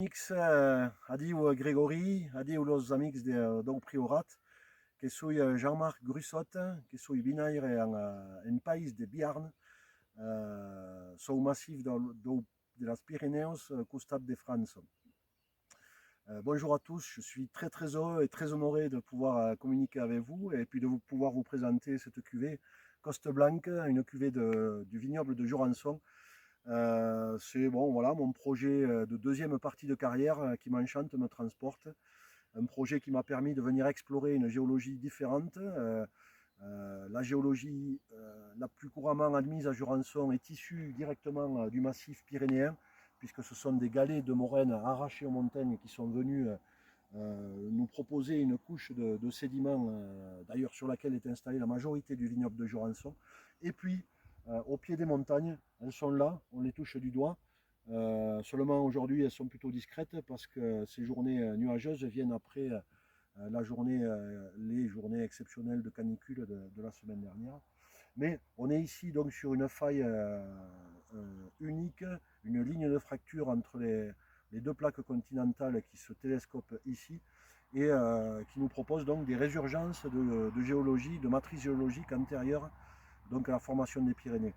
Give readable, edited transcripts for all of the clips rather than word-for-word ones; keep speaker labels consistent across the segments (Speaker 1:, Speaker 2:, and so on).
Speaker 1: Mix adiu Grégory, adiu los amics do Priorat, que suis Jean-Marc Grussot, que suis binaire en país de Biarn, sou massif de las Pyrénées, costat de France. Bonjour à tous, je suis très heureux et très honoré de pouvoir communiquer avec vous et puis de pouvoir vous présenter cette cuvée Coste Blanc, une cuvée du vignoble de Jurançon. C'est bon, voilà, mon projet de deuxième partie de carrière qui m'enchante, me transporte. Un projet qui m'a permis de venir explorer une géologie différente. La géologie la plus couramment admise à Jurançon est issue directement du massif pyrénéen, puisque ce sont des galets de moraine arrachés aux montagnes qui sont venus nous proposer une couche de sédiments, d'ailleurs sur laquelle est installée la majorité du vignoble de Jurançon. Et puis, au pied des montagnes, elles sont là, on les touche du doigt. Seulement aujourd'hui, elles sont plutôt discrètes parce que ces journées nuageuses viennent après les journées exceptionnelles de canicule de la semaine dernière. Mais on est ici donc sur une faille unique, une ligne de fracture entre les deux plaques continentales qui se télescopent ici et qui nous propose donc des résurgences de géologie, de matrices géologiques antérieures donc à la formation des Pyrénées.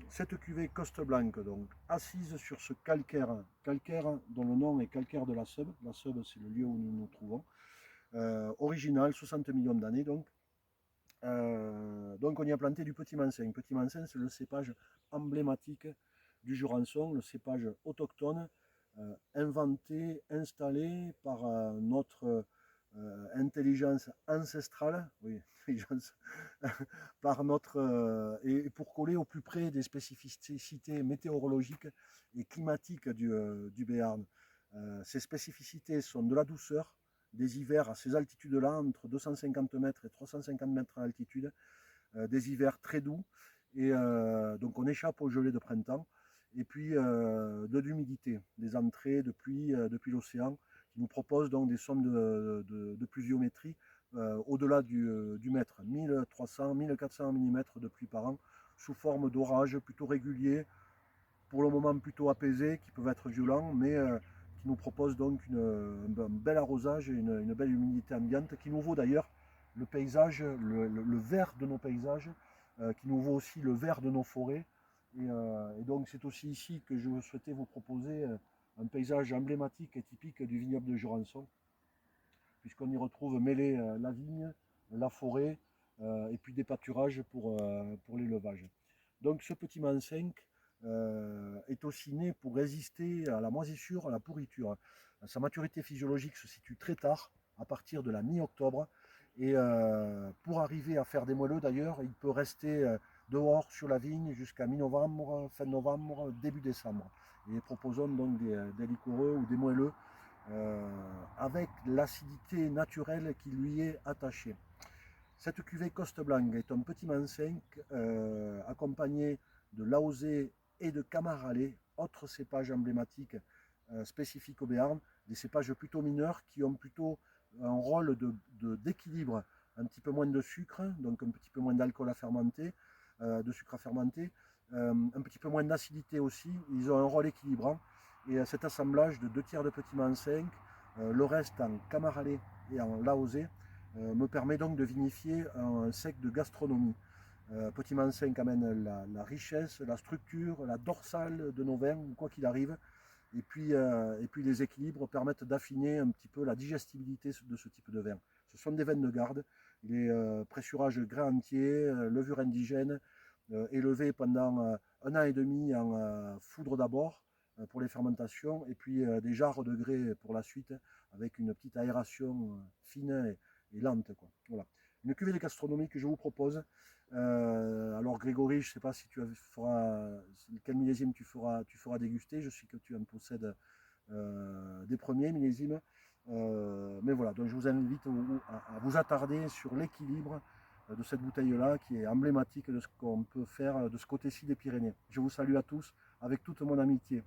Speaker 1: Cette cuvée Coste Blanc, donc assise sur ce calcaire dont le nom est calcaire de la Seube. La Seube, c'est le lieu où nous nous trouvons. Original, 60 millions d'années donc on y a planté du Petit Mansin. Petit Mansin, c'est le cépage emblématique du Jurançon, le cépage autochtone, inventé, installé par notre intelligence ancestrale, oui, intelligence, par notre, et pour coller au plus près des spécificités météorologiques et climatiques du Béarn. Ces spécificités sont de la douceur, des hivers à ces altitudes-là, entre 250 mètres et 350 mètres d'altitude, des hivers très doux, et donc on échappe aux gelées de printemps, et puis de l'humidité, des entrées de pluie depuis l'océan, qui nous proposent donc des sommes de pluviométrie au-delà du mètre, 1300, 1400 mm de pluie par an, sous forme d'orages plutôt réguliers, pour le moment plutôt apaisés, qui peuvent être violents, mais qui nous proposent donc un bel arrosage et une belle humidité ambiante, qui nous vaut d'ailleurs le paysage, le vert de nos paysages, qui nous vaut aussi le vert de nos forêts. Et donc c'est aussi ici que je souhaitais vous proposer un paysage emblématique et typique du vignoble de Jurançon, puisqu'on y retrouve mêlé la vigne, la forêt, et puis des pâturages pour l'élevage. Donc ce petit Mansinc est aussi né pour résister à la moisissure, à la pourriture. Sa maturité physiologique se situe très tard, à partir de la mi-octobre, et pour arriver à faire des moelleux d'ailleurs, il peut rester dehors sur la vigne jusqu'à mi-novembre, fin novembre, début décembre. Et proposons donc des liquoreux ou des moelleux avec l'acidité naturelle qui lui est attachée. Cette cuvée Coste Blanc est un petit Mansinc accompagné de Lausée et de Camaralais, autres cépages emblématiques spécifiques au Béarn, des cépages plutôt mineurs qui ont plutôt un rôle d'équilibre, un petit peu moins de sucre, donc un petit peu moins d'alcool à fermenter, de sucre à fermenter, un petit peu moins d'acidité aussi, ils ont un rôle équilibrant. Et cet assemblage de 2 tiers de Petit Mansinc, le reste en Camaralais et en Lausée, me permet donc de vinifier un sec de gastronomie. Petit Mansinc amène la richesse, la structure, la dorsale de nos vins, quoi qu'il arrive. Et puis les équilibres permettent d'affiner un petit peu la digestibilité de ce type de vin. Ce sont des vins de garde. Il est pressurage grain entier, levure indigène, élevé pendant 1 an et demi en foudre d'abord pour les fermentations, et puis des jarres de grès pour la suite, avec une petite aération fine et lente, quoi. Voilà. Une cuvée de gastronomie que je vous propose. Alors Grégory, je ne sais pas si tu feras, quel millésime tu feras déguster. Je sais que tu en possèdes des premiers millésimes. Mais voilà, donc je vous invite à vous attarder sur l'équilibre de cette bouteille-là, qui est emblématique de ce qu'on peut faire de ce côté-ci des Pyrénées. Je vous salue à tous avec toute mon amitié.